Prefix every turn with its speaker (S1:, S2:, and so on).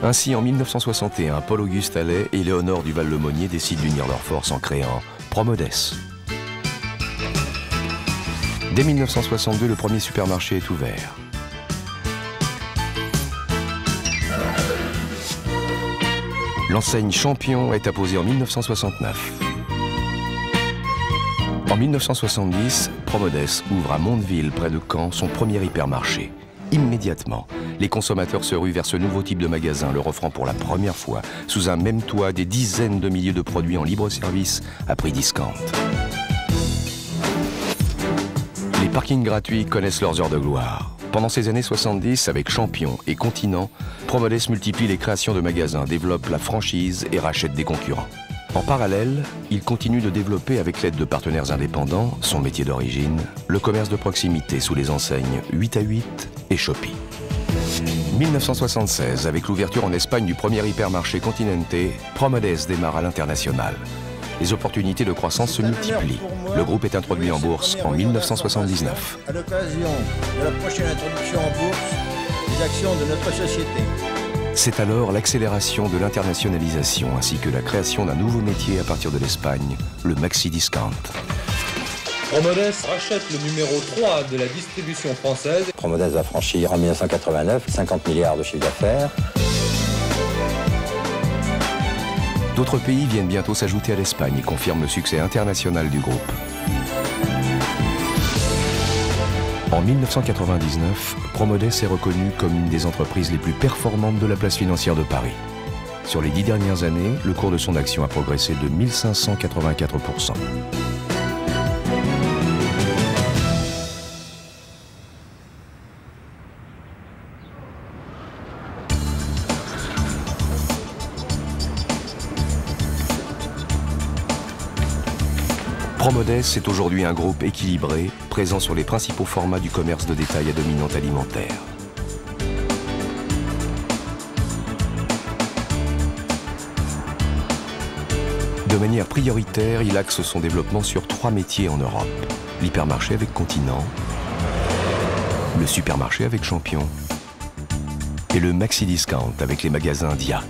S1: Ainsi, en 1961, Paul-Auguste Allais et Léonore Duval-Lemonnier décident d'unir leurs forces en créant Promodès. Dès 1962, le premier supermarché est ouvert. L'enseigne Champion est apposée en 1969. En 1970, Promodès ouvre à Mondeville, près de Caen, son premier hypermarché. Immédiatement, les consommateurs se ruent vers ce nouveau type de magasin, leur offrant pour la première fois, sous un même toit, des dizaines de milliers de produits en libre-service à prix discount. Les parkings gratuits connaissent leurs heures de gloire. Pendant ces années 70, avec Champion et Continent, Promodès multiplie les créations de magasins, développe la franchise et rachète des concurrents. En parallèle, il continue de développer, avec l'aide de partenaires indépendants, son métier d'origine, le commerce de proximité sous les enseignes 8 à 8 et Shopee. 1976, avec l'ouverture en Espagne du premier hypermarché Continente, Promodès démarre à l'international. Les opportunités de croissance se multiplient. Le groupe est introduit en bourse en 1979.
S2: À l'occasion de la prochaine introduction en bourse des actions de notre société.
S1: C'est alors l'accélération de l'internationalisation ainsi que la création d'un nouveau métier à partir de l'Espagne, le maxi discount.
S3: Promodès rachète le numéro 3 de la distribution française.
S4: Promodès va franchir en 1989 50 milliards de chiffre d'affaires.
S1: D'autres pays viennent bientôt s'ajouter à l'Espagne et confirment le succès international du groupe. En 1999, Promodès est reconnue comme une des entreprises les plus performantes de la place financière de Paris. Sur les 10 dernières années, le cours de son action a progressé de 1584%. Promodès est aujourd'hui un groupe équilibré, présent sur les principaux formats du commerce de détail à dominante alimentaire. De manière prioritaire, il axe son développement sur 3 métiers en Europe. L'hypermarché avec Continent, le supermarché avec Champion et le maxi discount avec les magasins Dia.